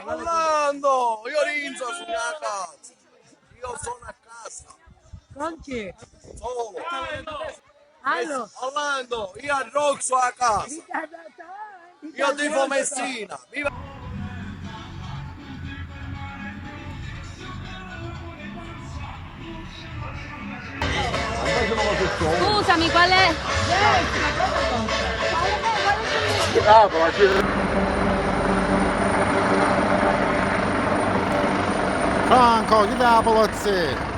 Orlando, io Rinzo sono a casa. Io sono a casa. Con chi? Solo. Allora. Orlando, io a Roxo a casa. Io tifo Messina. Viva! Scusami, qual è? Franco, chi dà la polizia?